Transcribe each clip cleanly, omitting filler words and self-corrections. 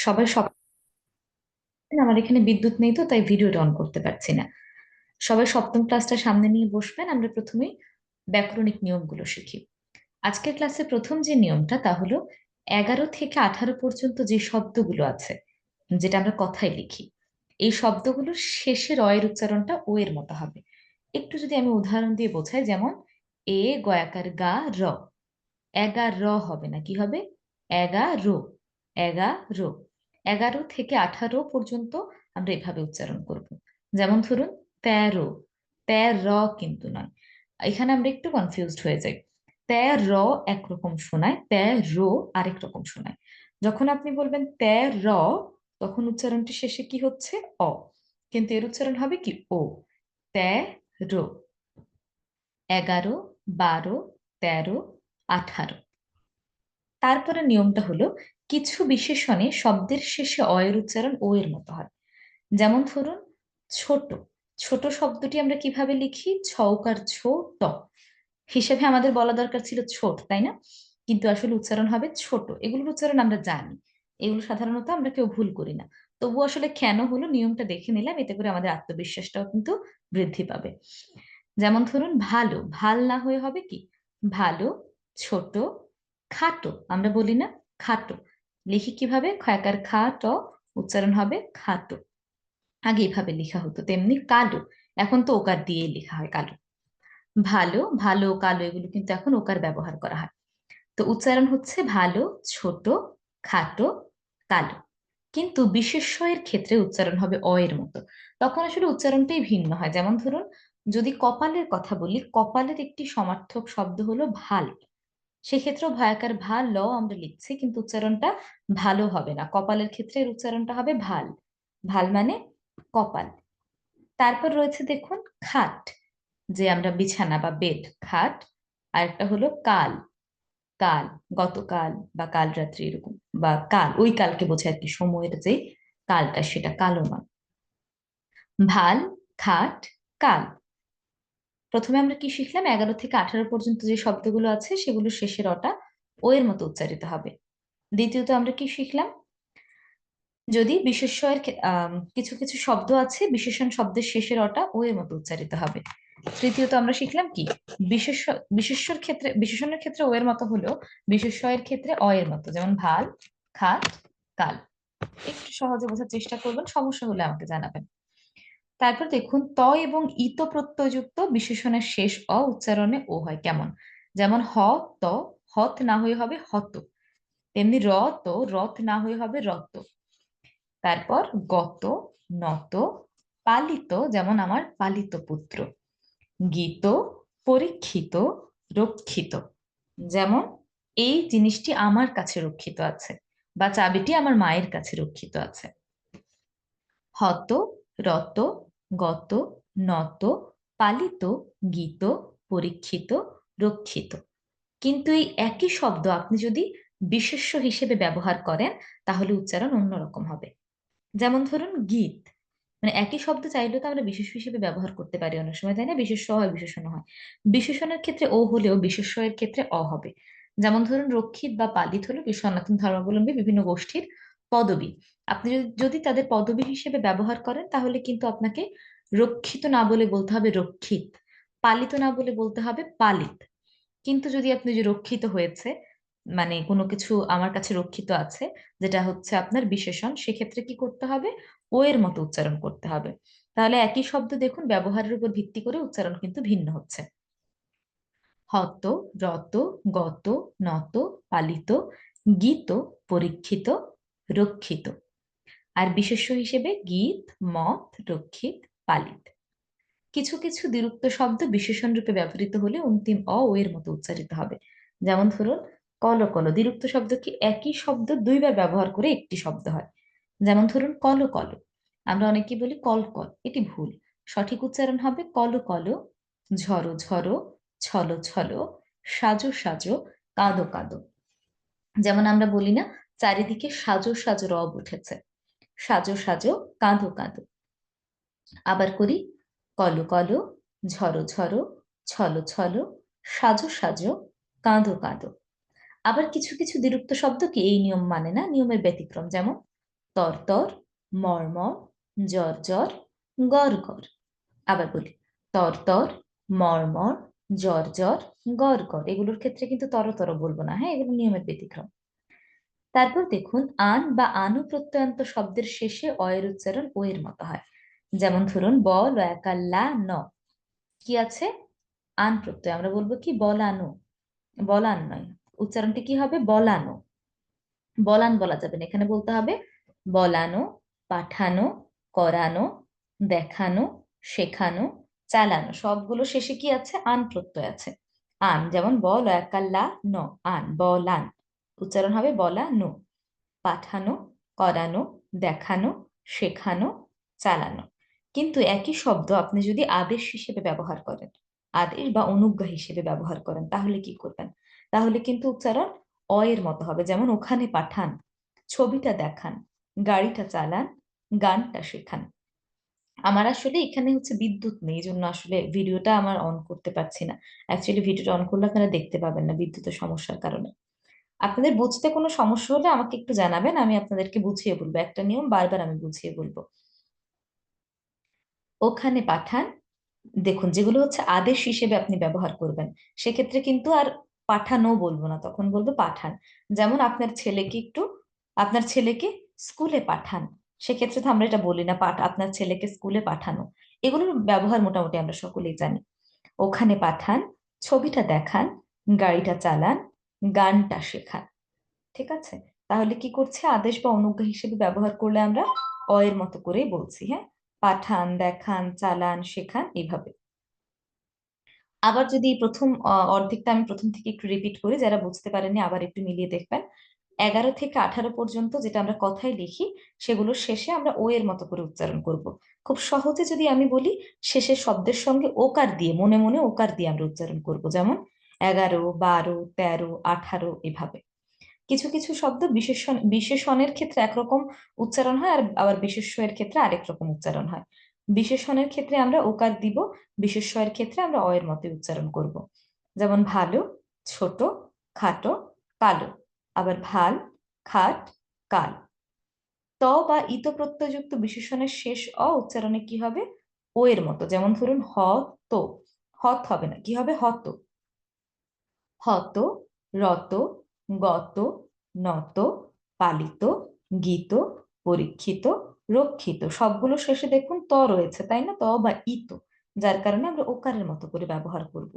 সবাই সব আমার এখানে বিদ্যুৎ নেই তো তাই ভিডিওটা অন করতে পারছি না। সবাই সপ্তম ক্লাসটা সামনে নিয়ে বসবেন, আমরা প্রথমেই ব্যাকরণিক নিয়মগুলো শিখি। আজকের ক্লাসে প্রথম যে নিয়মটা তা হলো 11 থেকে 18 পর্যন্ত যে শব্দগুলো আছে, যেটা আমরা কথায় লিখি, এই শব্দগুলোর শেষের অয়ের উচ্চারণটা ও এর মতো হবে। একটু যদি আমি উদাহরণ দিয়ে বোঝাই, যেমন এ গয়াকার গা র, এগার হবে না, কি হবে? এগারো, এগারো। 11 থেকে 18 পর্যন্ত আমরা এভাবে উচ্চারণ করব। যেমন ধরুন 13, কিন্তু নয়। এখানে আমরা একটু কনফিউজড হয়ে যাই। একরকম শোনায়, আরেক রকম শোনায়। যখন আপনি বলবেন তখন উচ্চারণটি শেষে কি হচ্ছে? অ। কিন্তু এর উচ্চারণ হবে কি? ও। 13, 11, 12, 13, 18। তারপরে নিয়মটা হলো, কিছু বিশেষণে শব্দের শেষে অ এর উচ্চারণ ও এর মতো হয়। যেমন ধরুন ছোট, ছোট শব্দটি আমরা কিভাবে লিখি? ছউকার ছো ট হিসেবে আমাদের বলা দরকার ছিল ছোট, তাই না? কিন্তু আসলে উচ্চারণ হবে ছোট। এগুলোর উচ্চারণ আমরা জানি, এগুলো সাধারণত আমরা কেউ ভুল করি না। তবু আসলে কেন হলো নিয়মটা দেখে নিলাম, এতে করে আমাদের আত্মবিশ্বাসটাও কিন্তু বৃদ্ধি পাবে। যেমন ধরুন ভালো, ভাল না হয়ে হবে কি? ভালো, ছোট, খাটো। আমরা বলি না খাটো, লিখি কিভাবে? খয়াকার খা ট, উচ্চারণ হবে খাটো। আগে এইভাবে লেখা হতো। তেমনি কালো, এখন তো ওকার দিয়ে লেখা হয় কালো। ভালো, ভালো, কালো, এগুলো কিন্তু এখন ওকার ব্যবহার করা হয়। তো উচ্চারণ হচ্ছে ভালো, ছোট, খাটো, কালো। কিন্তু বিশেষ্য এর ক্ষেত্রে উচ্চারণ হবে অ এর মতো। তখন আসলে উচ্চারণটাই ভিন্ন হয়। যেমন ধরুন যদি কপালের কথা বলি, কপালের একটি সমার্থক শব্দ হলো ভাল। সেক্ষেত্রেও ভয়াকার ভাল ল আমরা লিখছি, কিন্তু উচ্চারণটা ভালো হবে না। কপালের ক্ষেত্রে এর উচ্চারণটা হবে ভাল। ভাল মানে কপাল। তারপর রয়েছে দেখুন খাট, যে আমরা বিছানা বা বেড, খাট। আর একটা হলো কাল, কাল গতকাল বা কাল রাত্রি, এরকম। বা কাল, ওই কালকে বোঝায় আর কি, সময়ের যে কালটা সেটা কালো নয়। ভাল, খাট, কাল। প্রথমে আমরা কি শিখলাম? 11 থেকে 18 পর্যন্ত যে শব্দগুলো আছে সেগুলো শেষের অটা ও এর মতো উচ্চারিত হবে। দ্বিতীয়ত আমরা কি শিখলাম? যদি বিশেষ্যের কিছু কিছু শব্দ আছে, বিশেষণ শব্দের শেষের অটা ও এর মতো উচ্চারিত হবে। তৃতীয়ত আমরা শিখলাম কি? বিশেষ্যর ক্ষেত্রে, বিশেষণের ক্ষেত্রে ও এর মতো হলেও বিশেষ্যের ক্ষেত্রে অ এর মতো। যেমন ভাল, খাট, কাল। একটু সহজে বোঝার চেষ্টা করবেন, সমস্যা হলে আমাকে জানাবেন। তারপর দেখুন এবং ইত প্রত্যয়যুক্ত বিশেষণের শেষ অ উচ্চারণে ও হয় কেমন? যেমন ত, হত না হয়ে হবে হত। তেমনি রথ না হয়ে হবে রত। তারপর গত, নত, পালিত, যেমন আমার পালিত পুত্র। গীত, পরীক্ষিত, রক্ষিত, যেমন এই জিনিসটি আমার কাছে রক্ষিত আছে, বা চাবিটি আমার মায়ের কাছে রক্ষিত আছে। হত, রত, গত, নত, পালিত, গীত, পরীক্ষিত, রক্ষিত। কিন্তু এই একই শব্দ আপনি যদি বিশেষ্য হিসেবে ব্যবহার করেন, তাহলে উচ্চারণ অন্যরকম হবে। যেমন ধরুন গীত, মানে একই শব্দ চাইলেও তো আমরা বিশেষ্য হিসেবে ব্যবহার করতে পারি অনেক সময়, তাই না? বিশেষ্য হয়, বিশেষণ হয়। বিশেষণের ক্ষেত্রে ও হলেও বিশেষ্য এর ক্ষেত্রে অ হবে। যেমন ধরুন রক্ষিত বা পালিত হলো সনাতন ধর্মাবলম্বী বিভিন্ন গোষ্ঠীর পদবী। আপনি যদি তাদের পদবী হিসেবে ব্যবহার করেন, তাহলে কিন্তু আপনাকে রক্ষিত না বলে বলতে হবে রক্ষিত, পালিত না বলে বলতে হবে পালিত। কিন্তু যদি আপনি যে রক্ষিত হয়েছে, মানে কোনো কিছু আমার কাছে রক্ষিত আছে, যেটা হচ্ছে আপনার বিশেষণ, সেক্ষেত্রে কি করতে হবে? ও এর মতো উচ্চারণ করতে হবে। তাহলে একই শব্দ দেখুন ব্যবহারের উপর ভিত্তি করে উচ্চারণ কিন্তু ভিন্ন হচ্ছে। হত, রত, গত, নত, পালিত, গীত, পরীক্ষিত, রক্ষিত। আর বিশেষ্য হিসেবে গীত, মত, রক্ষিত, পালিত। কিছু কিছু দ্বিরুক্ত শব্দ বিশেষণ রূপে ব্যবহৃত হলে অন্তিম অ ও এর মতো উচ্চারিত হবে। যেমন ধরুন কল কল, দ্বিরুক্ত শব্দ কি? একই শব্দ দুইবার ব্যবহার করে একটি শব্দ হয়। যেমন ধরুন কল কল, আমরা অনেকেই বলি কল কল, এটি ভুল। সঠিক উচ্চারণ হবে কল কল, ঝরো ঝরো, ছলো ছলো, সাজো সাজো, কাঁদো কাঁদো। যেমন আমরা বলি না চারিদিকে সাজো সাজো রব উঠেছে, সাজো সাজো, কাঁদো কাঁদো। আবার করি কলো কলো, ঝরো ঝরো, ছলো ছলো, সাজো সাজো, কাঁদো কাঁদো। আবার কিছু কিছু দ্বিরুক্ত শব্দ কি এই নিয়ম মানে না, নিয়মের ব্যতিক্রম। যেমন তরতর, মর্মর, জর্জর, গড়গড়। আবার বলি, তরতর, মর্মর, জর্জর, গড়গড়। এগুলোর ক্ষেত্রে কিন্তু তরতর বলবো না, হ্যাঁ, এগুলো নিয়মের ব্যতিক্রম। তারপর দেখুন, আন বা আনু প্রত্যয়ান্ত শব্দের শেষে অয়ের উচ্চারণ ও এর মতো হয়। যেমন ধরুন, ব লয়াকার লা ন, কি আছে? আন প্রত্যয়, আমরা বলবো কি বলানো, বলান নয়, উচ্চারণটি কি হবে? বলানো। বলান বলা যাবে না, এখানে বলতে হবে বলানো, পাঠানো, করানো, দেখানো, শেখানো, চালানো। সবগুলো শেষে কি আছে? আন প্রত্যয় আছে। আন, যেমন ব লয়াকার লা ন, আন, বলান, উচ্চারণ হবে বলানো। পাঠানো, করানো, দেখানো, শেখানো, চালানো। কিন্তু একই শব্দ আপনি যদি আদেশ হিসেবে ব্যবহার করেন, আদেশ বা অনুজ্ঞা হিসেবে ব্যবহার করেন, তাহলে কি করবেন? তাহলে কিন্তু উচ্চারণ অ এর মতো হবে। যেমন ওখানে পাঠান, ছবিটা দেখান, গাড়িটা চালান, গানটা শেখান। আমার আসলে এখানে হচ্ছে বিদ্যুৎ নেই, এই জন্য আসলে ভিডিওটা আমার অন করতে পারছি না। অ্যাকচুয়ালি ভিডিওটা অন করলে আপনারা দেখতে পাবেন না বিদ্যুতের সমস্যার কারণে। আপনাদের বুঝতে কোনো সমস্যা হলে আমাকে একটু জানাবেন, আমি আপনাদেরকে বুঝিয়ে বলবো। একটা নিয়ম বারবার আমি বুঝিয়ে বলবো। ওখানে পাঠান, দেখুন যেগুলো হচ্ছে আদেশ হিসেবে আপনি ব্যবহার করবেন, সেক্ষেত্রে কিন্তু আর পাঠানো বলবো না, তখন বলবো পাঠান। যেমন আপনার ছেলেকে স্কুলে পাঠান, সেক্ষেত্রে তো আমরা এটা বলি না, আপনার ছেলেকে স্কুলে পাঠানো। এগুলোর ব্যবহার মোটামুটি আমরা সকলেই জানি। ওখানে পাঠান, ছবিটা দেখান, গাড়িটা চালান, গানটা শেখান। ঠিক আছে? তাহলে কি করছে? আদেশ বা অনুজ্ঞা হিসেবে ব্যবহার করলে আমরা অ এর মতো করেই বলছি, হ্যাঁ। পাঠান, দেখান, চালান, শেখান, এইভাবে। আবার যদি এই প্রথম অর্ধেকটা আমি প্রথম থেকে একটু রিপিট করি, যারা বুঝতে পারেননি আবার একটু মিলিয়ে দেখবেন। 11 থেকে 18 পর্যন্ত যেটা আমরা কথায় লিখি, সেগুলোর শেষে আমরা ও এর মতো করে উচ্চারণ করব। খুব সহজে যদি আমি বলি, শেষের শব্দের সঙ্গে ওকার দিয়ে, মনে মনে ওকার দিয়ে আমরা উচ্চারণ করব। যেমন 11, 12, 13, 18, এভাবে। কিছু কিছু শব্দ বিশেষণের ক্ষেত্রে একরকম উচ্চারণ হয়, আর আবার বিশেষ্য এর ক্ষেত্রে আরেক রকম উচ্চারণ হয়। বিশেষণের ক্ষেত্রে আমরা ওকার দিব, বিশেষ্য এর ক্ষেত্রে আমরা অ এর মতো উচ্চারণ করব। যেমন ভালো, ছোট, খাটো, কালো। আবার ভাল, খাট, কাল। ত বা ইত প্রত্যয়যুক্ত বিশেষণের শেষ অ উচ্চারণে কি হবে? ও এর মতো। যেমন ধরুন তো, হত হবে না, কি হবে? হত। হত, রত, গত, নত, পালিত, গীত, পরীক্ষিত, রক্ষিত। সবগুলো শেষে দেখুন ত রয়েছে, তাই না? ত বা ইত, যার কারণে আমরা ওকারের মতো করে ব্যবহার করব।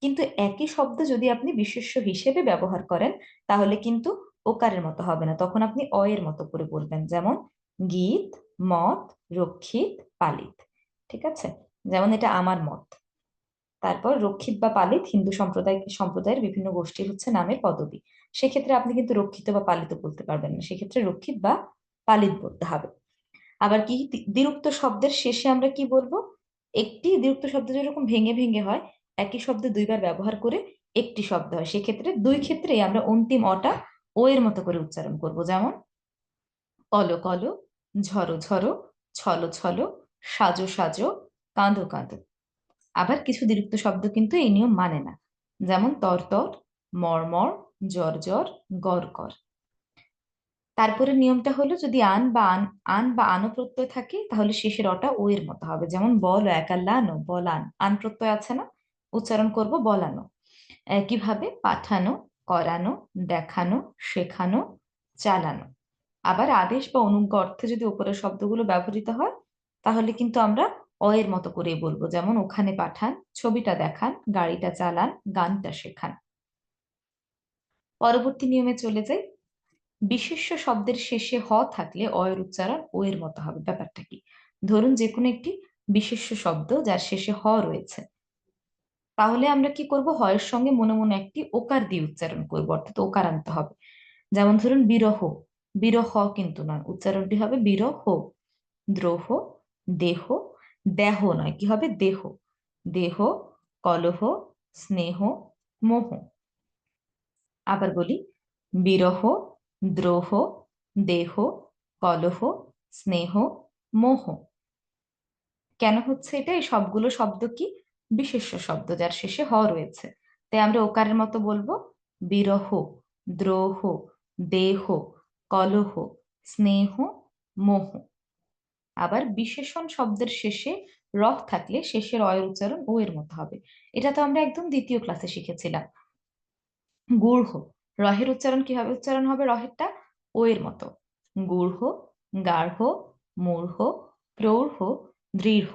কিন্তু একই শব্দ যদি আপনি বিশেষ্য হিসেবে ব্যবহার করেন, তাহলে কিন্তু ওকারের মতো হবে না, তখন আপনি অ এর মতো করে বলবেন। যেমন গীত, মত, রক্ষিত, পালিত। ঠিক আছে? যেমন এটা আমার মত। তারপর রক্ষিত বা পালিত হিন্দু সম্প্রদায়ের বিভিন্ন গোষ্ঠীর হচ্ছে নামের পদবী। সেক্ষেত্রে আপনি কিন্তু রক্ষিত বা পালিত বলতে পারবেন না, সেক্ষেত্রে রক্ষিত বা পালিত বলতে হবে। আবার কি, দ্বিরুক্ত শব্দের শেষে আমরা কি বলবো? একটি দ্বিরুক্ত শব্দ যেরকম ভেঙে ভেঙে হয়, একই শব্দ দুইবার ব্যবহার করে একটি শব্দ হয়, সেক্ষেত্রে দুই ক্ষেত্রেই আমরা অন্তিম অটা ও এর মতো করে উচ্চারণ করব। যেমন কলো কলো, ঝরো ঝরো, ছলো ছলো, সাজো সাজো, কাঁদো কাঁদো। আবার কিছু দ্বিরুক্ত শব্দ কিন্তু এই নিয়ম মানে না। যেমন তরতর, মর্মর, জর্জর, গড়গড়। তারপরে নিয়মটা হলো, যদি আন বা আনো প্রত্যয় থাকে, তাহলে শেষের অটা ও এর মতো হবে। যেমন বল একাল্লানো, বলান, আন প্রত্যয় আছে না, উচ্চারণ করব বলানো। একইভাবে পাঠানো, করানো, দেখানো, শেখানো, চালানো। আবার আদেশ বা অনুজ্ঞা অর্থে যদি উপরের শব্দগুলো ব্যবহৃত হয়, তাহলে কিন্তু আমরা অ এর মতো করে বলবো। যেমন ওখানে পাঠান, ছবিটা দেখান, গাড়িটা চালান, গানটা শেখান। পরবর্তী নিয়মে চলে যাই। বিশেষ্য শব্দের শেষে হ থাকলে অ এর উচ্চারণ ও এর মতো হবে। ব্যাপারটা কি? ধরুন যে কোনো একটি বিশেষ্য শব্দ যার শেষে হ রয়েছে, তাহলে আমরা কি করব? হ এর সঙ্গে মনে মনে একটি ওকার দিয়ে উচ্চারণ করব, অর্থাৎ ওকার আনতে হবে। যেমন ধরুন বিরহ, বিরহ কিন্তু নয়, উচ্চারণটি হবে বিরহ। দ্রোহ, দেহ, দেহ নয়, কি হবে? দেহ। দেহ, কলহ, স্নেহ, মোহ। আবার বলি, বিরহ, দ্রোহ, দেহ, কলহ, স্নেহ, মোহ। কেন হচ্ছে এটা? এই সবগুলো শব্দ কি? বিশেষ্য শব্দ যার শেষে হ রয়েছে, তাই আমরা ওকারের মতো বলবো বিরহ, দ্রোহ, দেহ, কলহ, স্নেহ, মোহ। আবার বিশেষণ শব্দের শেষে রহ থাকলে শেষের অয়ের উচ্চারণ ও এর মতো হবে। এটা তো আমরা একদম দ্বিতীয় ক্লাসে শিখেছিলাম। গূঢ়, রহের উচ্চারণ কিভাবে উচ্চারণ হবে? রহেরটা ও এর মতো। গূঢ়, গার্হ, মূঢ়, প্রৌঢ়, দৃঢ়।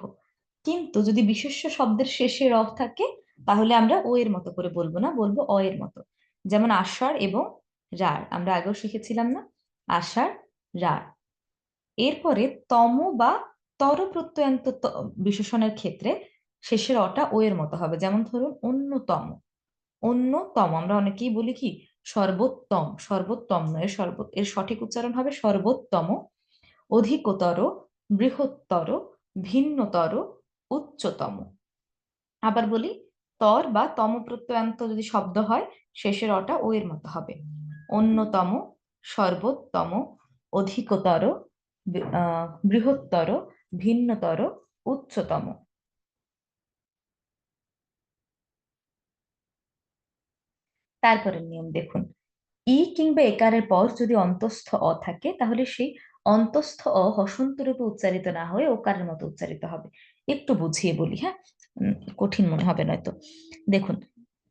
কিন্তু যদি বিশেষ্য শব্দের শেষে রহ থাকে তাহলে আমরা ও এর মতো করে বলবো না, বলবো অ এর মতো। যেমন আষাঢ় এবং রাঢ়, আমরা আগেও শিখেছিলাম না? আষাঢ়, রাঢ়। এরপরে তম বা তর প্রত্যয়ান্ত বিশেষণের ক্ষেত্রে শেষের অটা ও এর মতো হবে। যেমন ধরুন অন্যতম, অন্যতম আমরা অনেকেই বলি কি সর্বোত্তম, সর্বোত্তম নয়, এর সঠিক উচ্চারণ হবে সর্বোত্তম, অধিকতর, বৃহত্তর, ভিন্নতর, উচ্চতম। আবার বলি, তর বা তম প্রত্যয়ান্ত যদি শব্দ হয় শেষের অটা ও এর মতো হবে। অন্যতম, সর্বোত্তম, অধিকতর, বৃহত্তর, ভিন্নতর, উচ্চতম। তারপরের নিয়ম দেখুন, ই কিংবা একারের পর যদি অন্তঃস্থ অ থাকে তাহলে সেই অন্তঃস্থ অ হসন্ত রূপে উচ্চারিত না হয়ে ওকারের মতো উচ্চারিত হবে। একটু বুঝিয়ে বলি, হ্যাঁ, কঠিন মনে হবে নয়তো। দেখুন,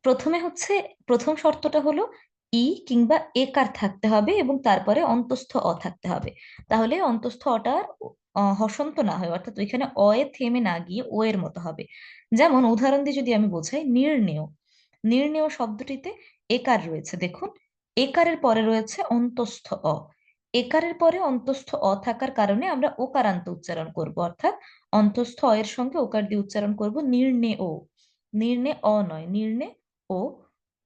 প্রথমে হচ্ছে, প্রথম শর্তটা হলো ই কিংবা একার থাকতে হবে এবং তারপরে অন্তঃস্থ অ থাকতে হবে। তাহলে অন্তঃস্থ অটার হসন্ত না হয়, অর্থাৎ ওইখানে অ এ থেমে না গিয়ে ও এর মতো হবে। যেমন উদাহরণ দিয়ে যদি আমি বোঝাই, নির্ণেয়, নির্ণেয় শব্দটিতে একার রয়েছে, দেখুন একারের পরে রয়েছে অন্তঃস্থ অ। একারের পরে অন্তঃস্থ অ থাকার কারণে আমরা ওকারান্ত উচ্চারণ করব, অর্থাৎ অন্তঃস্থ অ এর সঙ্গে ওকার দিয়ে উচ্চারণ করব নির্ণেয়। নির্ণে অ নয়, নির্ণে ও।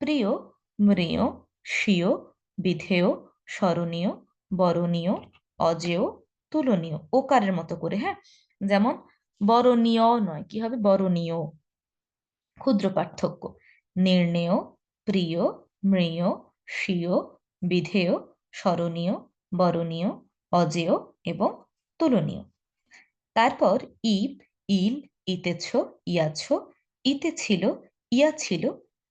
প্রিয়, মৃয়, স্বীয়, বিধেয়, স্মরণীয়, বরণীয়, অজেয়, তুলনীয়, ওকারের মতো করে, হ্যাঁ। যেমন বরণীয় নয়, কি হবে? বরণীয়। ক্ষুদ্র পার্থক্য, নির্ণেয়, প্রিয়, মৃয়, স্বীয়, বিধেয়, স্মরণীয়, বরণীয়, অজেয় এবং তুলনীয়। তারপর ইব, ইল, ইতেছ, ইয়াছ, ইতে ছিল, ইয়া ছিল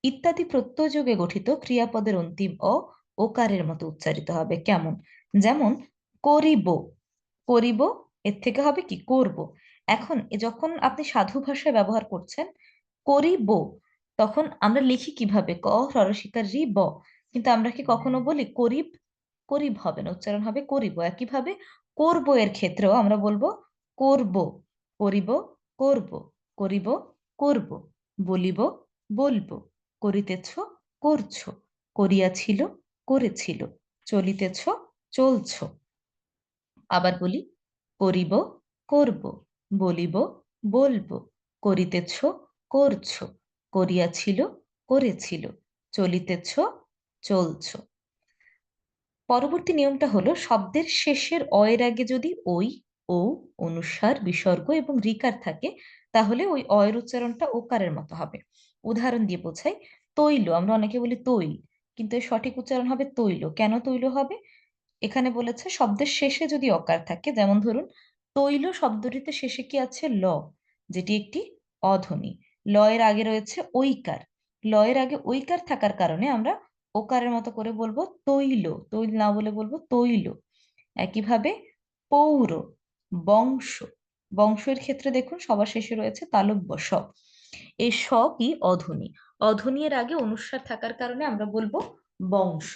ইত্যাদি প্রত্যয়যোগে গঠিত ক্রিয়াপদের অন্তিম অ ওকারের মতো উচ্চারিত হবে। কেমন? যেমন করিব, করিব এর থেকে হবে কি করব। এখন যখন আপনি সাধু ভাষায় ব্যবহার করছেন করিব, তখন আমরা লিখি কিভাবে? ক হরষিকার রি ব। কিন্তু আমরা কি কখনো বলি করিব? করিব হবে না, উচ্চারণ হবে করিব। একইভাবে করব এর ক্ষেত্রেও আমরা বলবো করব, করিব, করব, করিব, করব, বলিব, বলবো, করিতেছ, করছো, করিয়াছিল, করেছিল, চলিতেছ, চলছ। আবার বলি, করিব, করব, বলিব, বলবো, করিতেছ, করছো, করিয়াছিল, করেছিল, চলিতেছ, চলছ। পরবর্তী নিয়মটা হলো, শব্দের শেষের অ এর আগে যদি ওই, ও, অনুস্বার, বিসর্গ এবং রিকার থাকে তাহলে ওই অ এর উচ্চারণটা ওকারের মতো হবে। উদাহরণ দিয়ে বোঝাই, তৈল, আমরা অনেকে বলি তৈল, কিন্তু এর সঠিক উচ্চারণ হবে তৈল। কেন তৈল হবে? এখানে বলেছে শব্দের শেষে যদি অকার থাকে, যেমন ধরুন তৈল শব্দটিতে শেষে কি আছে? ল, যেটি একটি অধ্বনি। ল এর আগে রয়েছে ঐকার, ল এর আগে ঐকার থাকার কারণে আমরা ওকারের মতো করে বলবো তৈল, তৈল না বলে বলবো তৈল। একইভাবে পৌর, বংশ, বংশের ক্ষেত্রে দেখুন সবার শেষে রয়েছে তালব্য স। এই স কি? অধ্বনি, অধ্বনি এর আগে অনুস্বার থাকার কারণে আমরা বলবো বংশ।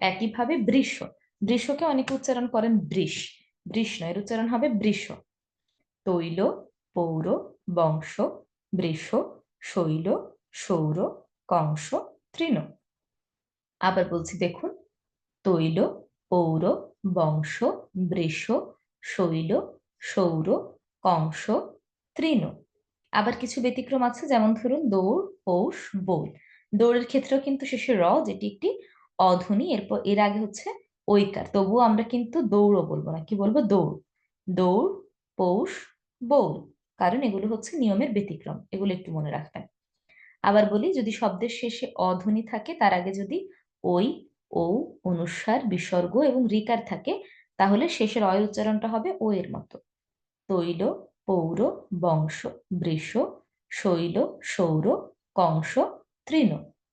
একইভাবে বৃষ, বৃষকে অনেকে উচ্চারণ করেন বৃষ, বৃষ নয়, এর উচ্চারণ হবে বৃষ। তৈল, পৌর, বংশ, বৃষ, শৈল, সৌর, কংস, তৃণ। আবার বলছি দেখুন, তৈল, পৌর, বংশ, বৃষ, শৈল, সৌর, কংস, তৃণ। আবার কিছু ব্যতিক্রম আছে, যেমন ধরুন দৌড়, পৌষ, বৌল। দৌড়ের ক্ষেত্রেও কিন্তু শেষে র, যেটি একটি অধ্বনি, এরপর এর আগে হচ্ছে ঐকার, তবুও আমরা কিন্তু দৌড়ও বলবো না, কি বলবো? দৌড়। দৌড়, পৌষ, বৌল, কারণ এগুলো হচ্ছে নিয়মের ব্যতিক্রম, এগুলো একটু মনে রাখবেন। আবার বলি, যদি শব্দের শেষে অধ্বনি থাকে তার আগে যদি ওই, ও, অনুস্বার, বিসর্গ এবং রিকার থাকে তাহলে শেষের অয়ের উচ্চারণটা হবে ও এর মতো। তৈল, পৌর, বংশ, বৃষ, শৈল, সৌর, কংস, তৃণ।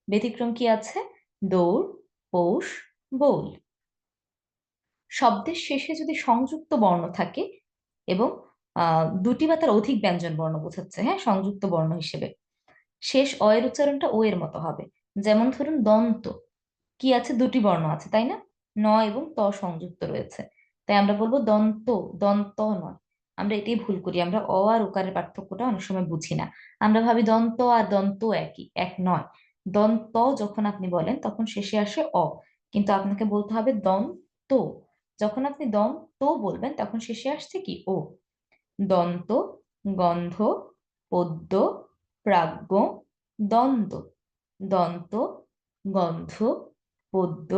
ব্যতিক্রম কি আছে? দৌড়, পৌষ, বৌল। শব্দের শেষে যদি সংযুক্ত বর্ণ থাকে এবং দুটি বা তার অধিক ব্যঞ্জন বর্ণ বোঝাচ্ছে, হ্যাঁ, সংযুক্ত বর্ণ হিসেবে, শেষ অ এর উচ্চারণটা ও এর মতো হবে। যেমন ধরুন দন্ত, কি আছে, দুটি বর্ণ আছে তাই না, ন এবং ত সংযুক্ত রয়েছে, তাই আমরা বলবো দন্ত, দন্ত নয়। আমরা এটাই ভুল করি, আমরা অ আর উকারের পার্থক্যটা অনেক সময় বুঝি না। আমরা ভাবি দন্ত আর দন্ত একই, এক নয়। দন্ত যখন আপনি বলেন তখন শেষে আসে অ, কিন্তু আপনাকে বলতে হবে দন্ত। যখন আপনি দন্ত বলবেন তখন শেষে আসছে কি ও। দন্ত, গন্ধ, পদ্য, প্রাজ্ঞ, দ্বন্দ্ব। দন্ত, গন্ধ, পদ্য,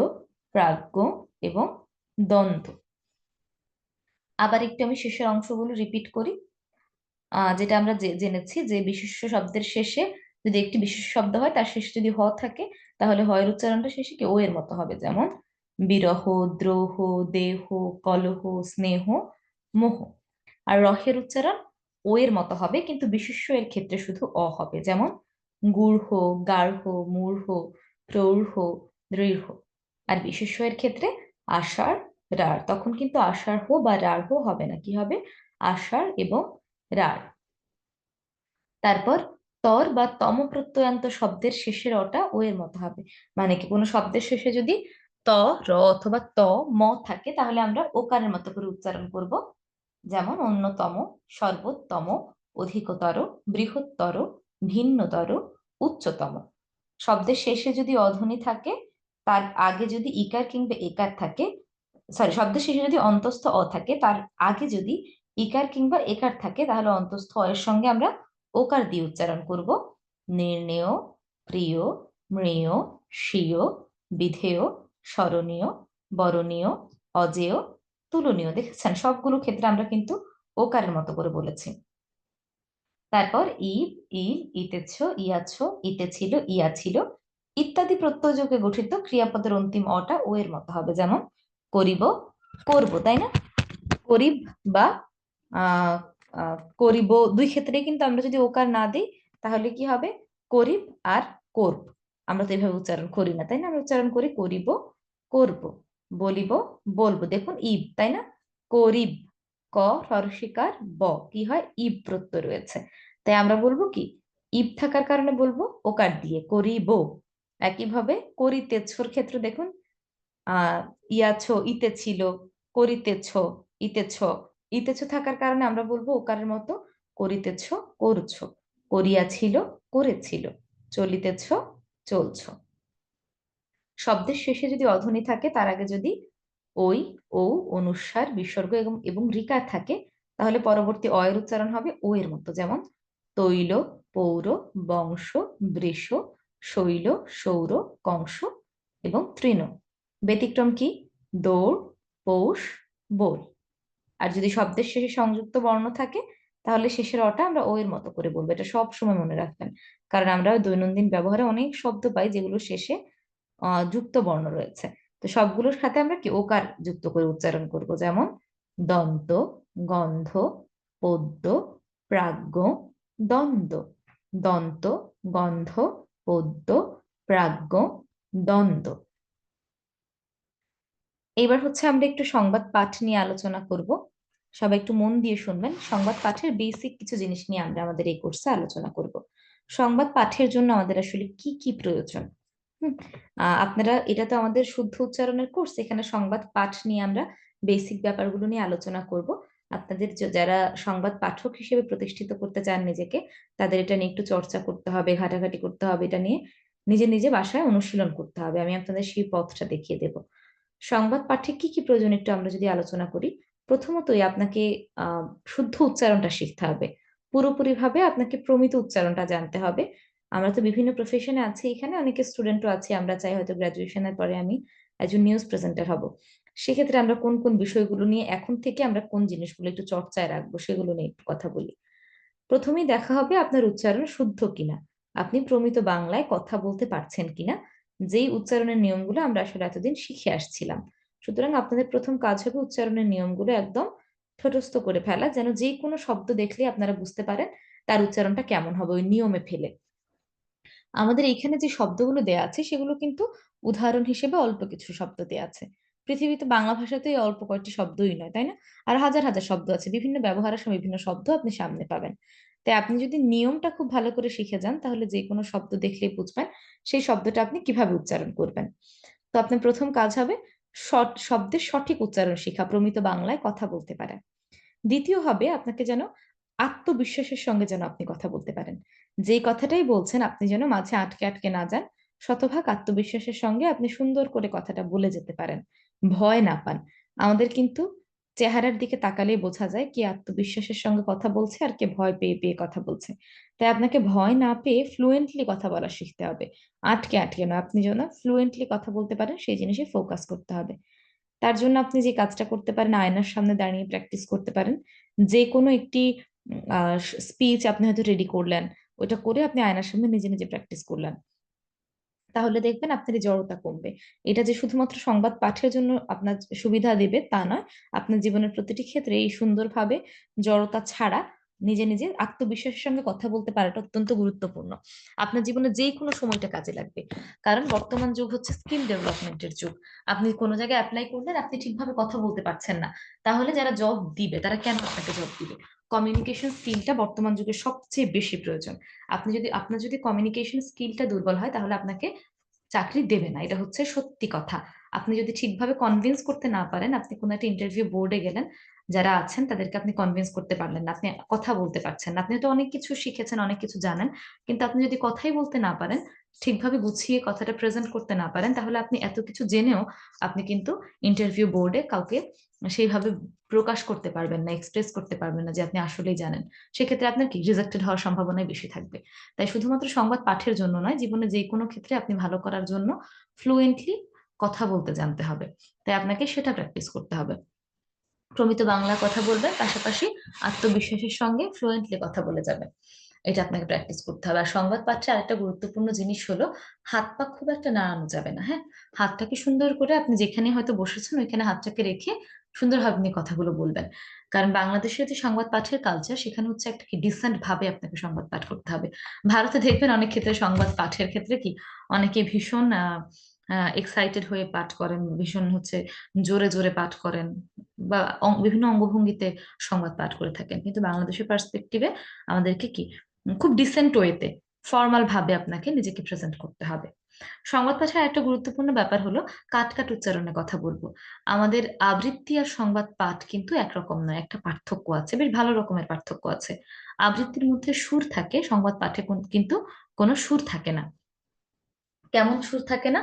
প্রাজ্ঞ এবং দ্বন্দ্ব। আবার একটু আমি শেষের অংশগুলো রিপিট করি। যেটা আমরা জেনেছি যে বিশেষ্য শব্দের শেষে যদি একটি বিশেষ শব্দ হয় তার শেষে যদি হ থাকে তাহলে হ এর উচ্চারণটা শেষে কি ও এর মতো হবে। যেমন বিরহ, দ্রোহ, দেহ, কলহ, স্নেহ, মোহ। আর রহের উচ্চারণ ও এর মতো হবে, কিন্তু বিশেষ্য এর ক্ষেত্রে শুধু অ হবে। যেমন গূঢ়, গার্হ, মূঢ়, প্রৌঢ়, দৃঢ়। আর বিশেষ্য এর ক্ষেত্রে আষাঢ়, রাঢ়, তখন কিন্তু আষাঢ় বা রাঢ় হবে না, কি হবে, আষাঢ় এবং রাঢ়। তারপর তর বা তম প্রত্যয়ান্ত শব্দের শেষের অটা ও এর মতো হবে। মানে কি, কোনো শব্দের শেষে যদি ত, র অথবা ত, ম থাকে তাহলে আমরা ওকারের মতো করে উচ্চারণ করব। যেমন অন্যতম, সর্বোত্তম, অধিকতর, বৃহত্তর, ভিন্নতর, উচ্চতম। শব্দের শেষে যদি অধ্বনি থাকে, তার আগে যদি ইকার কিংবা একার থাকে, সরি, শব্দের শেষে যদি অন্তস্থ অ থাকে, তার আগে যদি ইকার কিংবা একার থাকে, তাহলে অন্তস্থ অ এর সঙ্গে আমরা ওকার দিয়ে উচ্চারণ করব। নির্ণেয়, প্রিয়, মৃয়, স্বীয়, বিধেয়, স্মরণীয়, বরণীয়, অজেয়, তুলনীয়। দেখেছেন, সবগুলো ক্ষেত্রে আমরা কিন্তু ওকারের মতো করে বলেছি। তারপর ইব, ইল, ইতেছ, ইয়াছ, ইতেছিল, ইয়া ছিল ইত্যাদি প্রত্যয়যোগে গঠিত ক্রিয়াপদের অন্তিম অটা ও এর মতো হবে। যেমন করিব, করব, তাই না, করিব বা আহ করিব, দুই ক্ষেত্রে কিন্তু আমরা যদি ওকার না দিই তাহলে কি হবে, করিব আর করব। আমরা তো এইভাবে উচ্চারণ করি না তাই না, আমরা উচ্চারণ করি করিব, করব, বলিব, বলবো। দেখুন ইব, তাই না, করিব, ক হরষিকার ব, কি হয়, ইব প্রত্যয় রয়েছে, তাই আমরা বলবো কি, ইব থাকার কারণে বলবো ওকার দিয়ে করিব। একইভাবে করিতেছর ক্ষেত্রে দেখুন, আহ ইয়াছ, ইতে ছিল, করিতেছ, ইতেছ, ইতেছ থাকার কারণে আমরা বলবো ওকারের মতো করিতেছ, করছ, করিয়াছিল, করেছিল, চলিতেছ, চলছ। শব্দের শেষে যদি অধ্বনি থাকে তার আগে যদি ওই, ও, অনুস্বার, বিসর্গ এবং এবং রিকার থাকে তাহলে পরবর্তী অ এর উচ্চারণ হবে ও এর মতো। যেমন তৈল, পৌর, বংশ, বৃষ, শৈল, সৌর, কংস এবং তৃণ। ব্যতিক্রম কি, দৌড়, পৌষ, বোল। আর যদি শব্দের শেষে সংযুক্ত বর্ণ থাকে তাহলে শেষের অটা আমরা ও এর মতো করে বলবো। এটা সব সময় মনে রাখবেন, কারণ আমরা দৈনন্দিন ব্যবহারে অনেক শব্দ পাই যেগুলো শেষে যুক্ত বর্ণ রয়েছে। তো সবগুলোর সাথে আমরা কি ওকার যুক্ত করে উচ্চারণ করব। যেমন দন্ত, গন্ধ, পদ্য, প্রাজ্ঞ, দ্বন্দ্ব। দন্ত, গন্ধ, পদ্য, প্রাজ্ঞ, দ্বন্দ্ব। এবার হচ্ছে আমরা একটু সংবাদ পাঠ নিয়ে আলোচনা করব। সবাই একটু মন দিয়ে শুনবেন, সংবাদ পাঠের বেসিক কিছু জিনিস নিয়ে আমরা আমাদের এই কোর্সে আলোচনা করব। সংবাদ পাঠের জন্য আমাদের আসলে কি কি প্রয়োজন। হুম, আপনারা, এটা তো আমাদের শুদ্ধ উচ্চারণের কোর্স, এখানে সংবাদ পাঠ নিয়ে আমরা বেসিক ব্যাপারগুলো নিয়ে আলোচনা করব। আপনাদের যারা সংবাদ পাঠক হিসেবে প্রতিষ্ঠিত করতে চান নিজেকে, তাদের এটা নিয়ে একটু চর্চা করতে হবে, ঘাটাঘাটি করতে হবে, এটা নিয়ে নিজে নিজে বাসায় অনুশীলন করতে হবে। আমি আপনাদের সেই পথটা দেখিয়ে দেব। সংবাদ পাঠে কি কি প্রয়োজন একটু আমরা যদি আলোচনা করি। প্রথমতই আপনাকে আহ শুদ্ধ উচ্চারণটা শিখতে হবে। পুরোপুরি ভাবে আপনাকে প্রমিত উচ্চারণটা জানতে হবে। আমরা তো বিভিন্ন প্রফেশনে আছি, এখানে অনেকে স্টুডেন্টও আছে, আমরা চাই হয়তো গ্রাজুয়েশনের পরে আমি একজন নিউজ প্রেজেন্টার হব। সেক্ষেত্রে আমরা কোন কোন বিষয়গুলো নিয়ে এখন থেকে আমরা কোন জিনিসগুলো একটু চর্চায় রাখবো সেগুলো নিয়ে একটু কথা বলি। প্রথমেই দেখা হবে আপনার উচ্চারণ শুদ্ধ কিনা, আপনি প্রমিত বাংলায় কথা বলতে পারছেন কিনা, যেই উচ্চারণের নিয়মগুলো আমরা আসলে এতদিন শিখে আসছিলাম। সুতরাং আপনাদের প্রথম কাজ হবে উচ্চারণের নিয়মগুলো একদম ঠোঁটস্থ করে ফেলা, যেন যে কোনো শব্দ দেখলে আপনারা বুঝতে পারেন তার উচ্চারণটা কেমন হবে, ওই নিয়মে ফেলে। আমাদের এখানে যে শব্দগুলো দেয়া আছে সেগুলো কিন্তু উদাহরণ হিসেবে অল্প কিছু শব্দ দেয়া আছে। পৃথিবীতে বাংলা ভাষাতেই অল্প কয়েকটি শব্দই নয়, তাই না? আর হাজার হাজার শব্দ আছে, বিভিন্ন ব্যবহারের সময় বিভিন্ন শব্দ আপনি সামনে পাবেন। তাই আপনি যদি নিয়মটা খুব ভালো করে শিখে যান, তাহলে যে কোনো শব্দ দেখলেই বুঝবেন সেই শব্দটা আপনি কিভাবে উচ্চারণ করবেন। তো আপনার প্রথম কাজ হবে শব্দের সঠিক উচ্চারণ শেখা, প্রমিত বাংলায় কথা বলতে পারেন। দ্বিতীয় হবে আপনাকে যেন আত্মবিশ্বাসের সঙ্গে যেন আপনি কথা বলতে পারেন। যে কথাটাই বলছেন আপনি যেন মাঝে আটকে আটকে না যান, শতভাগ আত্মবিশ্বাসের সঙ্গে আপনি সুন্দর করে কথাটা বলে যেতে পারেন, ভয় না পান। আমাদের কিন্তু চেহারার দিকে তাকালেই বোঝা যায় কে আত্মবিশ্বাসের সঙ্গে কথা বলছে আর কে ভয় পেয়ে পেয়ে কথা বলছে। তাই আপনাকে ভয় না পেয়ে ফ্লুয়েন্টলি কথা বলা শিখতে হবে, আটকে আটকে না। আপনি যেন ফ্লুয়েন্টলি কথা বলতে পারেন সেই জিনিসে ফোকাস করতে হবে। তার জন্য আপনি যে কাজটা করতে পারেন, আয়নার সামনে দাঁড়িয়ে প্র্যাকটিস করতে পারেন। যে কোনো একটি স্পিচ আপনি হয়তো রেডি করলেন, ওটা করে আপনি আয়নার সামনে নিজে নিজে প্র্যাকটিস করলেন, তাহলে দেখবেন আপনার এই জড়তা কমবে। এটা যে শুধুমাত্র সংবাদ পাঠের জন্য আপনার সুবিধা দেবে তা নয়, আপনার জীবনের প্রতিটি ক্ষেত্রে এই সুন্দরভাবে জড়তা ছাড়া নিজে নিজে আত্মবিশ্বাসের সঙ্গে কথা বলতে পারাটা অত্যন্ত গুরুত্বপূর্ণ। আপনার জীবনে যে কোনো সময়টা কাজে লাগবে, কারণ বর্তমান যুগ হচ্ছে স্কিল ডেভেলপমেন্টের যুগ। আপনি কোনো জায়গায় অ্যাপ্লাই করলেন, আপনি ঠিকভাবে কথা বলতে পারছেন না, তাহলে যারা জব দিবে তারা কেন আপনাকে জব দিবে? কমিউনিকেশন স্কিলটা বর্তমান যুগে সবচেয়ে বেশি প্রয়োজন। আপনার যদি কমিউনিকেশন স্কিলটা দুর্বল হয়, তাহলে আপনাকে চাকরি দেবে না, এটা হচ্ছে সত্যি কথা। আপনি যদি ঠিকভাবে কনভিন্স করতে না পারেন, আপনি কোনো একটা ইন্টারভিউ বোর্ডে গেলেন, যারা আছেন তাদেরকে আপনি কনভিন্স করতে পারলেন না, আপনি কথা বলতে পারছেন না, আপনি তো অনেক কিছু শিখেছেন, অনেক কিছু জানেন, কিন্তু আপনি যদি কথাই বলতে না পারেন, ঠিকভাবে গুছিয়ে কথাটা প্রেজেন্ট করতে না পারেন, তাহলে আপনি এত কিছু জেনেও আপনি কিন্তু ইন্টারভিউ বোর্ডে কাউকে সেইভাবে প্রকাশ করতে পারবেন না, এক্সপ্রেস করতে পারবেন না যে আপনি আসলেই জানেন। সেক্ষেত্রে আপনার কি রিজেক্টেড হওয়ার সম্ভাবনাই বেশি থাকবে। তাই শুধুমাত্র সংবাদ পাঠের জন্য নয়, জীবনে যে কোনো ক্ষেত্রে আপনি ভালো করার জন্য ফ্লুয়েন্টলি কথা বলতে জানতে হবে। তাই আপনাকে সেটা প্র্যাকটিস করতে হবে। প্রমিত বাংলা কথা বলবেন, পাশাপাশি আত্মবিশ্বাসের সঙ্গে ফ্লুয়েন্টলি কথা বলে যাবেন। এটা আপনাকে প্র্যাকটিস করতে হবে। আর সংবাদ পাঠে আরেকটা গুরুত্বপূর্ণ জিনিস হলো, হাত পা খুব একটা নাড়ানো যাবে না। হ্যাঁ, হাতটাকে সুন্দর করে আপনি যেখানে হয়তো বসেছেন ওইখানে হাতটাকে রেখে সুন্দরভাবে আপনি কথাগুলো বলবেন। কারণ বাংলাদেশের যে সংবাদ পাঠের কালচার, সেখানে হচ্ছে একটা কি ডিসেন্ট ভাবে আপনাকে সংবাদ পাঠ করতে হবে। ভারতে দেখবেন অনেক ক্ষেত্রে সংবাদ পাঠের ক্ষেত্রে কি অনেকে ভীষণ এক্সাইটেড হয়ে পাঠ করেন, ভীষণ হচ্ছে জোরে জোরে পাঠ করেন, বা বিভিন্ন অঙ্গভঙ্গিতে সংবাদ পাঠ করে থাকেন। কিন্তু বাংলাদেশের পার্সপেক্টিভে আমাদেরকে কি খুব ডিসেন্ট ওয়েতে, ফর্মাল ভাবে আপনাকে নিজেকে প্রেজেন্ট করতে হবে। সংবাদ পাঠের একটা গুরুত্বপূর্ণ ব্যাপার হলো কাট কাট উচ্চারণে কথা বলবো। আমাদের আবৃত্তি আর সংবাদ পাঠ কিন্তু একরকম নয়, একটা পার্থক্য আছে, বেশ ভালো রকমের পার্থক্য আছে। আবৃত্তির মধ্যে সুর থাকে, সংবাদ পাঠে কিন্তু কোনো সুর থাকে না। কেমন সুর থাকে না?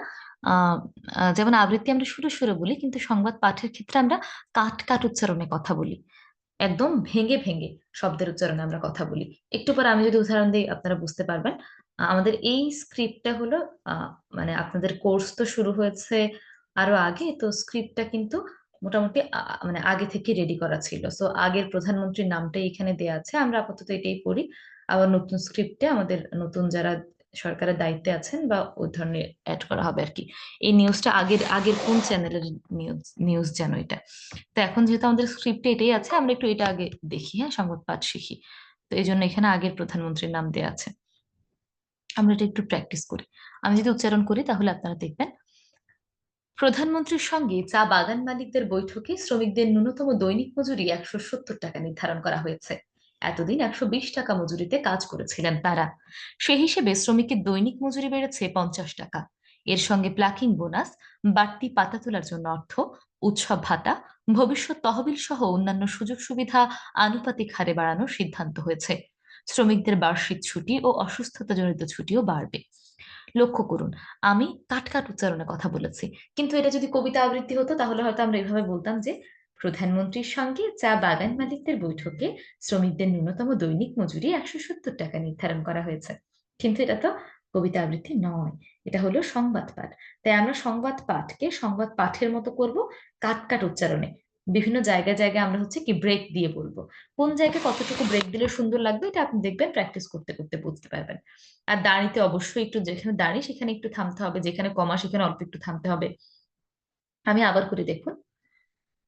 আহ যেমন আবৃত্তি আমরা সুরে সুরে বলি, কিন্তু সংবাদ পাঠের ক্ষেত্রে আমরা কাট কাট উচ্চারণে কথা বলি, একদম ভেঙে ভেঙে শব্দের উচ্চারণে আমরা কথা বলি। একটু পর আমি যদি উদাহরণ দিই আপনারা বুঝতে পারবেন। আমাদের এই স্ক্রিপ্টটা হলো, আহ, মানে আপনাদের কোর্স তো শুরু হয়েছে আরো আগে, তো স্ক্রিপ্টটা কিন্তু মোটামুটি মানে আগে থেকে রেডি করা ছিল। সো আগের প্রধানমন্ত্রীর নামটাই এখানে দেয়া আছে, আমরা আপাতত এটাই পড়ি। আবার নতুন স্ক্রিপ্টে আমাদের নতুন যারা সরকারের দায়িত্বে আছেন বা ওই ধরনের অ্যাড করা হবে আর কি। এই নিউজটা আগের আগের কোন চ্যানেলের নিউজ নিউজ যেন এটা। তো এখন যেহেতু আমাদের স্ক্রিপ্টে এটাই আছে, আমরা একটু এটা আগে দেখি, হ্যাঁ, সংবাদ পাঠ শিখি। তো এই জন্য এখানে আগের প্রধানমন্ত্রীর নাম দেওয়া আছে। আমরা এটা একটু প্র্যাকটিস করি। আমি যদি উচ্চারণ করি তাহলে আপনারা দেখবেন। প্রধানমন্ত্রীর সঙ্গে চা বাগান মালিকদের বৈঠকে শ্রমিকদের ন্যূনতম দৈনিক মজুরি 170 টাকা নির্ধারণ করা হয়েছে। এতদিন 120 টাকা মজুরিতে কাজ করেছিলেন তারা। সে হিসেবে শ্রমিকের দৈনিক মজুরি বেড়েছে 50 টাকা। এর সঙ্গে প্লাকিং বোনাস, বাড়তি পাতা তোলার জন্য অর্থ, উৎসব ভাতা, ভবিষ্যৎ তহবিল সহ অন্যান্য সুযোগ সুবিধা আনুপাতিক হারে বাড়ানোর সিদ্ধান্ত হয়েছে। শ্রমিকদের বার্ষিক ছুটি ও অসুস্থতাজনিত ছুটিও বাড়বে। লক্ষ্য করুন, আমি কাট কাট উচ্চারণে কথা বলেছি, কিন্তু এটা যদি কবিতা আবৃত্তি হতো তাহলে হয়তো আমরা এভাবে বলতাম যে প্রধানমন্ত্রীর সঙ্গে চা বাগান মালিকদের বৈঠকে শ্রমিকদের ন্যূনতম দৈনিক মজুরি 170 টাকা নির্ধারণ করা হয়েছে। কিন্তু এটা তো কবিতা আবৃত্তি নয়, এটা হলো সংবাদ পাঠ। তাই আমরা সংবাদ পাঠকে সংবাদ পাঠের মতো করব, কাট কাট উচ্চারণে। বিভিন্ন জায়গায় জায়গায় আমরা হচ্ছে কি ব্রেক দিয়ে বলবো। কোন জায়গায় কতটুকু ব্রেক দিলে সুন্দর লাগবে এটা আপনি দেখবেন, প্র্যাকটিস করতে করতে বুঝতে পারবেন। আর দাঁড়িতে অবশ্যই একটু, যেখানে দাঁড়ি সেখানে একটু থামতে হবে, যেখানে কমা সেখানে অল্প একটু থামতে হবে। আমি আবার করে দেখুন।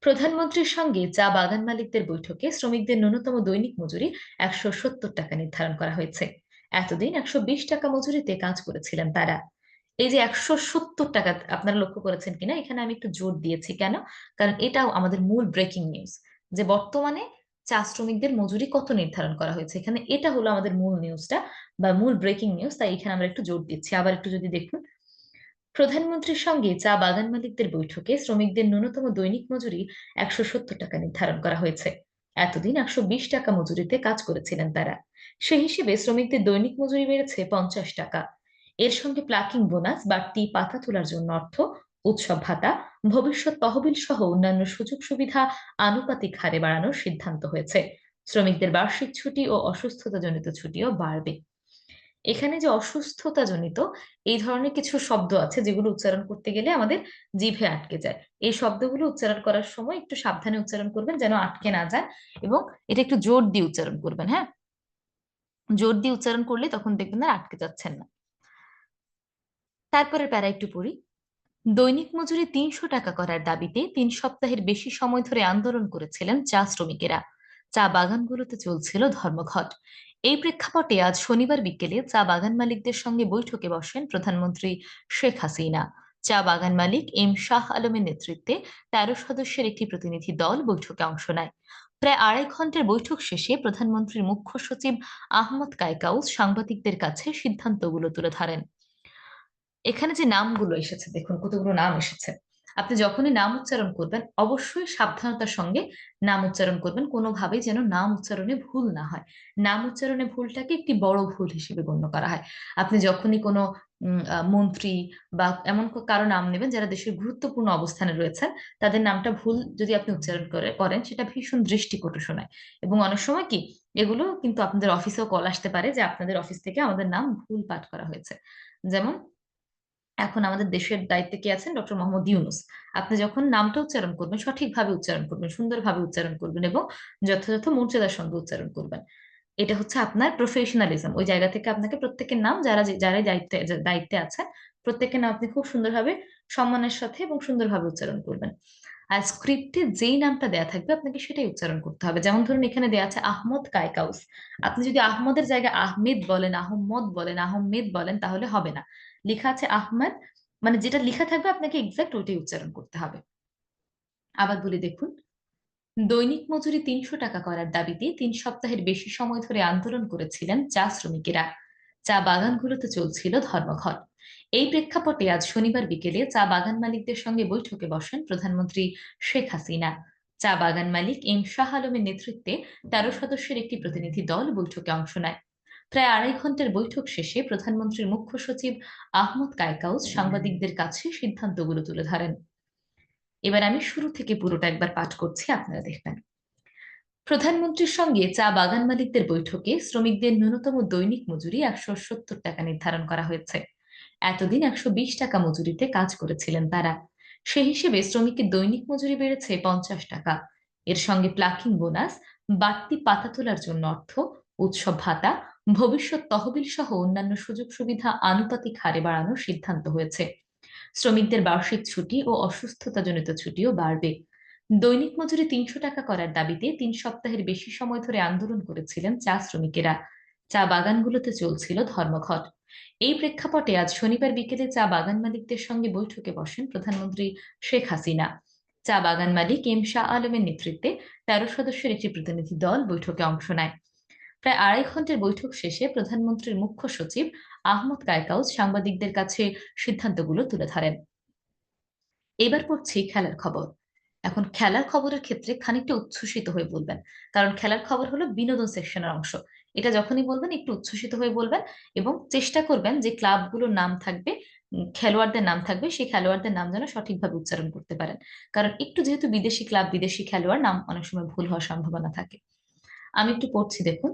প্রধানমন্ত্রীর সঙ্গে চা বাগান মালিকদের বৈঠকে শ্রমিকদের ন্যূনতম দৈনিক মজুরি 170 টাকা নির্ধারণ করা হয়েছে। এতদিন 120 টাকা মজুরিতে কাজ করেছিলেন তারা। এই যে 170 টাকা, আপনারা লক্ষ্য করেছেন কিনা, এখানে আমি একটু জোর দিয়েছি কেন? কারণ এটাও আমাদের মূল ব্রেকিং নিউজ, যে বর্তমানে চা শ্রমিকদের মজুরি কত নির্ধারণ করা হয়েছে। এখানে এটা হলো আমাদের মূল নিউজটা বা মূল ব্রেকিং নিউজ, তাই এখানে আমরা একটু জোর দিচ্ছি। আবার একটু যদি দেখুন, প্রধানমন্ত্রীর সঙ্গে চা বাগান মালিকদের বৈঠকে শ্রমিকদের ন্যূনতম দৈনিক মজুরি 170 টাকা নির্ধারণ করা হয়েছে। এতদিন 120 টাকা মজুরিতে কাজ করেছিলেন তারা। সে হিসেবে শ্রমিকদের দৈনিক মজুরি বেড়েছে 50 টাকা। এর সঙ্গে প্লাকিং বোনাস, বাড়তি পাতা তোলার জন্য অর্থ, উৎসব ভাতা, ভবিষ্যৎ তহবিল সহ অন্যান্য সুযোগ সুবিধা আনুপাতিক হারে বাড়ানোর সিদ্ধান্ত হয়েছে। শ্রমিকদের বার্ষিক ছুটি ও অসুস্থতাজনিত ছুটিও বাড়বে। এখানে যে অসুস্থতা জনিত এই ধরনের কিছু শব্দ আছে যেগুলো উচ্চারণ করতে গেলে আমাদের জিভে আটকে যায়। এই শব্দগুলো উচ্চারণ করার সময় একটু সাবধানে উচ্চারণ করবেন যেন আটকে না যায়, এবং এটা একটু জোর দিয়ে উচ্চারণ করবেন। হ্যাঁ, জোর দিয়ে উচ্চারণ করলে তখন দেখবেন না আটকে যাচ্ছেন না। তারপরে প্যারা একটু পড়ি। দৈনিক মজুরি 300 টাকা করার দাবিতে 3 সপ্তাহের বেশি সময় ধরে আন্দোলন করেছিলেন চা শ্রমিকেরা। চা বাগানগুলোতে চলছিল ধর্মঘট। এই প্রেক্ষাপটে আজ শনিবার বিকেলে চা বাগান মালিকদের সঙ্গে বৈঠকে বসেন প্রধানমন্ত্রী শেখ হাসিনা। চা বাগান মালিক এম শাহ আলমের নেতৃত্বে 13 সদস্যের একটি প্রতিনিধি দল বৈঠকে অংশ নেয়। প্রায় 2.5 ঘন্টার বৈঠক শেষে প্রধানমন্ত্রীর মুখ্য সচিব আহমদ কায়কাউস সাংবাদিকদের কাছে সিদ্ধান্তগুলো তুলে ধরেন। এখানে যে নামগুলো এসেছে, দেখুন কতগুলো নাম এসেছে। আপনি যখনই নাম উচ্চারণ করবেন অবশ্যই সাবধানতার সঙ্গে নাম উচ্চারণ করবেন, কোনোভাবেই যেন নাম উচ্চারণে ভুল না হয়। নাম উচ্চারণে ভুলটাকে একটি বড় ভুল হিসেবে গণ্য করা হয়। আপনি যখনই কোনো মন্ত্রী বা এমন কারো নাম নেবেন যারা দেশের গুরুত্বপূর্ণ অবস্থানে রয়েছেন, তাদের নামটা ভুল যদি আপনি উচ্চারণ করেন সেটা ভীষণ দৃষ্টিকটু শোনায়। এবং অনেক সময় কি, এগুলো কিন্তু আপনাদের অফিসেও কল আসতে পারে যে আপনাদের অফিস থেকে আমাদের নাম ভুল পাঠ করা হয়েছে। যেমন এখন আমাদের দেশের দায়িত্বে কে আছেন? ডক্টর মোহাম্মদ ইউনূস। আপনি যখন নামটা উচ্চারণ করবেন সঠিকভাবে উচ্চারণ করবেন, সুন্দরভাবে উচ্চারণ করবেন এবং যথাযথ মর্যাদার সঙ্গে উচ্চারণ করবেন। এটা হচ্ছে আপনার প্রফেশনালিজম। ওই জায়গা থেকে আপনাকে প্রত্যেকের নাম, যারাই দায়িত্বে দায়িত্বে আছেন, প্রত্যেকের নাম আপনি খুব সুন্দরভাবে, সম্মানের সাথে এবং সুন্দরভাবে উচ্চারণ করবেন। আর স্ক্রিপ্টে যেই নামটা দেয়া থাকবে আপনাকে সেটাই উচ্চারণ করতে হবে। যেমন ধরুন এখানে দেয়া আছে আহমদ কায়কাউস। আপনি যদি আহমদের জায়গায় আহমেদ বলেন, আহম্মদ বলেন, আহমেদ বলেন, তাহলে হবে না। লেখা আছে আহমেদ, মানে যেটা লেখা থাকবে আপনাকে এক্সাক্ট ওইটাই উচ্চারণ করতে হবে। আবার বলি দেখুন, দৈনিক মজুরি 300 টাকা করার দাবিতে 3 সপ্তাহের বেশি সময় ধরে আন্দোলন করেছিলেন চা শ্রমিকেরা। চা বাগানগুলোতে চলছিল ধর্মঘট। এই প্রেক্ষাপটে আজ শনিবার বিকেলে চা বাগান মালিকদের সঙ্গে বৈঠকে বসেন প্রধানমন্ত্রী শেখ হাসিনা। চা বাগান মালিক এম শাহ আলমের নেতৃত্বে 13 সদস্যের একটি প্রতিনিধি দল বৈঠকে অংশ নেয়। প্রায় 2.5 ঘন্টার বৈঠক শেষে প্রধানমন্ত্রীর মুখ্য সচিব আহমদ কায়কাউস সাংবাদিকদের কাছে সিদ্ধান্তগুলো তুলে ধরেন। এবার আমি শুরু থেকে পুরোটা একবার পাঠ করছি, আপনারা দেখবেন। প্রধানমন্ত্রীর সঙ্গে চা বাগান মালিকদের বৈঠকে শ্রমিকদের ন্যূনতম দৈনিক মজুরি 170 টাকা নির্ধারণ করা হয়েছে। এতদিন 120 টাকা মজুরিতে কাজ করেছিলেন তারা। সে হিসেবে শ্রমিকের দৈনিক মজুরি বেড়েছে 50 টাকা। এর সঙ্গে প্লাকিং বোনাস, বাড়তি পাতা তোলার জন্য অর্থ, উৎসব ভাতা, ভবিষ্যৎ তহবিল সহ অন্যান্য সুযোগ সুবিধা আনুপাতিক হারে বাড়ানোর সিদ্ধান্ত হয়েছে। শ্রমিকদের বার্ষিক ছুটি ও অসুস্থতাজনিত ছুটিও বাড়বে। দৈনিক মজুরি 300 টাকা করার দাবিতে 3 সপ্তাহের বেশি সময় ধরে আন্দোলন করেছিলেন চা শ্রমিকেরা। চা বাগানগুলোতে চলছিল ধর্মঘট। এই প্রেক্ষাপটে আজ শনিবার বিকেলে চা বাগান মালিকদের সঙ্গে বৈঠকে বসেন প্রধানমন্ত্রী শেখ হাসিনা। চা বাগান মালিক এম শাহ আলমের নেতৃত্বে 13 সদস্যের একটি প্রতিনিধি দল বৈঠকে অংশ নেয়। প্রায় 2.5 ঘন্টার বৈঠক শেষে প্রধানমন্ত্রীর মুখ্য সচিব আহমদ কায়কাউস সাংবাদিকদের কাছে সিদ্ধান্তগুলো তুলে ধরেন। এবার পড়ছি খেলার খবর। এখন খেলার খবরের ক্ষেত্রে খানিকটা উচ্ছ্বসিত হয়ে বলবেন, কারণ খেলার খবর হলো বিনোদন সেকশনের অংশ। এটা যখনই বলবেন একটু উচ্ছ্বসিত হয়ে বলবেন, এবং চেষ্টা করবেন যে ক্লাবগুলোর নাম থাকবে, খেলোয়াড়দের নাম থাকবে, সেই খেলোয়াড়দের নাম যেন সঠিকভাবে উচ্চারণ করতে পারেন। কারণ একটু যেহেতু বিদেশি ক্লাব, বিদেশি খেলোয়াড়, নাম অনেক সময় ভুল হওয়ার সম্ভাবনা থাকে। আমি একটু পড়ছি দেখুন।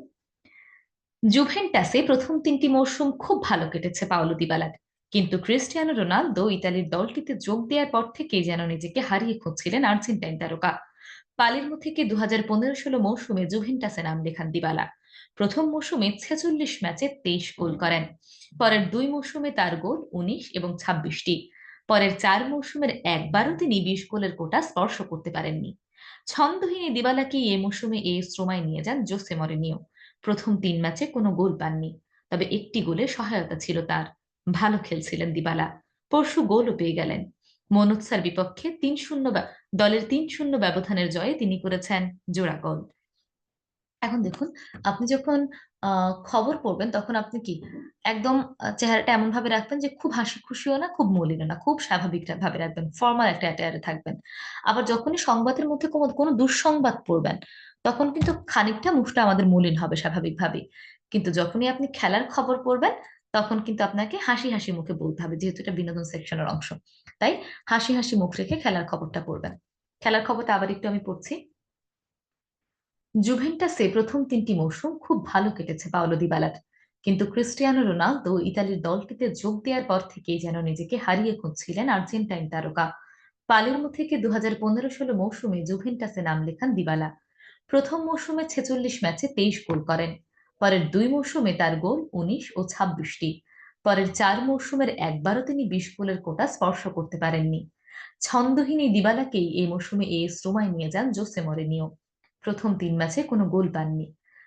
জুভেন্টাসে প্রথম 3টি মৌসুম খুব ভালো কেটেছে পাওলো দিবালার, কিন্তু ক্রিস্টিয়ানো রোনালদো ইতালির দলটিতে যোগ দেওয়ার পর থেকেই যেন নিজেকে হারিয়ে খুঁজছিলেন আর্জেন্টাইন তারকা। পালের্মো থেকে 2015-16 মৌসুমে জুভেন্টাসে নাম লেখান দিবালা। প্রথম মৌসুমে 46 ম্যাচে 23 গোল করেন। পরের 2 মৌসুমে তার গোল 19 এবং 26টি। পরের 4 মৌসুমের একবারও তিনি 20 গোলের কোটা স্পর্শ করতে পারেননি। ছন্দহীন এই দিবালাকে এ মৌসুমে এএস রোমায় নিয়ে যান জোসে মরিনিও। প্রথম 3 ম্যাচে কোনো গোল পাননি, তবে একটি গোলে সহায়তা ছিল তার। ভালো খেলছিলেন দিবালা, পরশু গোলও পেয়ে গেলেন। মনোৎসার বিপক্ষে ৩-০ দলের ৩-০ ব্যবধানের জয়ে তিনি করেছেন জোড়া গোল। এখন দেখুন, আপনি যখন খবর পড়বেন তখন আপনি কি একদম চেহারাটা এমন ভাবে রাখবেন যে খুব হাসি খুশিও না, খুব মলিনও না, খুব স্বাভাবিক ভাবে রাখবেন, ফর্মাল একটা অ্যাটায়ারে থাকবেন। আবার যখনই সংবাদের মধ্যে কোনো কোনো দুঃসংবাদ পড়বেন তখন কিন্তু খানিকটা মুখটা আমাদের মলিন হবে স্বাভাবিকভাবেই। কিন্তু যখনই আপনি খেলার খবর পড়বেন তখন কিন্তু আপনাকে হাসি হাসি মুখে বলতে হবে, যেহেতু এটা বিনোদন সেকশনের অংশ। তাই হাসি হাসি মুখ রেখে খেলার খবরটা পড়বেন। খেলার খবরটা আবার একটু আমি পড়ছি। জুভেন্টাসে প্রথম ৩টি মৌসুম খুব ভালো কেটেছে পাওলো দিবালার, কিন্তু ক্রিস্টিয়ানো রোনালদো ইতালির দলটিতে যোগ দেওয়ার পর থেকেই যেন নিজেকে হারিয়ে খুঁজছিলেন আর্জেন্টাইন তারকা। পালের্মো থেকে ২০১৫-১৬ মৌসুমে জুভেন্টাসে নাম লেখান দিবালা। প্রথম মৌসুমে ৪৬ ম্যাচে ২৩ গোল করেন। পরের ২ মৌসুমে তার গোল ১৯ ও ২৬টি। পরের ৪ মৌসুমের একবারও তিনি ২০ গোলের কোটা স্পর্শ করতে পারেননি। ছন্দহীন এই দিবালাকেই এই মৌসুমে এএস রোমায় নিয়ে যান জোসে মরিনিয়ো। প্রথম ৩ ম্যাচে কোনো গোল পাননি,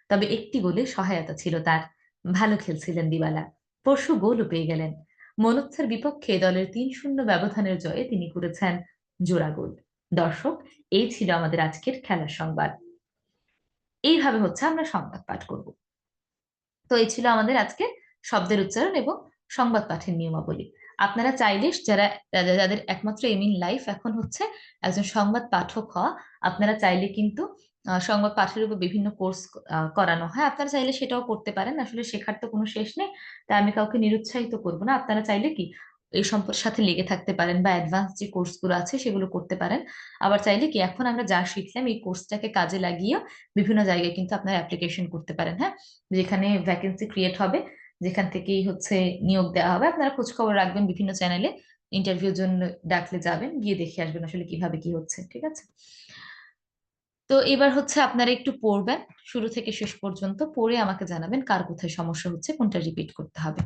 তবে একটি গোলে সহায়তা ছিল তার। ভালো খেলছিলেন দিবালা, পরশু গোলও পেয়ে গেলেন। মনোচ্ছার বিপক্ষে দলের ৩-০ ব্যবধানের জয়ে তিনি করেছেন জোড়া গোল। দর্শক, এই ছিল আমাদের আজকের খেলার সংবাদ। এইভাবে হচ্ছে আমরা সংবাদ পাঠ করব। তো এই ছিল আমাদের আজকে শব্দের উচ্চারণ এবং সংবাদ পাঠের নিয়মাবলী। আপনারা চাইলে যাদের একমাত্র এম ইন লাইফ এখন হচ্ছে একজন সংবাদ পাঠক হওয়া, আপনারা চাইলে কিন্তু সংবাদ পাঠের উপর বিভিন্ন কোর্স করানো হয়, আপনারা চাইলে সেটাও করতে পারেন। আসলে শেখার তো কোনো শেষ নেই, তাই আমি কাউকে নিরুৎসাহিত করব না। আপনারা চাইলে কি এই সম্পর্কের সাথে লেগে থাকতে পারেন বা অ্যাডভান্স যে কোর্সগুলো আছে সেগুলো করতে পারেন। আবার চাইলে কি এখন আমরা যা শিখলাম এই কোর্সটাকে কাজে লাগিয়ে বিভিন্ন জায়গায় কিন্তু আপনারা অ্যাপ্লিকেশন করতে পারেন। হ্যাঁ, যেখানে ভ্যাকেন্সি ক্রিয়েট হবে, যেখান থেকেই হচ্ছে নিয়োগ দেওয়া হবে, আপনারা খোঁজ খবর রাখবেন বিভিন্ন চ্যানেলে। ইন্টারভিউর জন্য ডাকলে যাবেন, গিয়ে দেখে আসবেন আসলে কিভাবে কি হচ্ছে। ঠিক আছে? তো এবার হচ্ছে আপনারা একটু পড়বেন শুরু থেকে শেষ পর্যন্ত, পড়ে আমাকে জানাবেন কার কোথায় সমস্যা হচ্ছে, কোনটা রিপিট করতে হবে।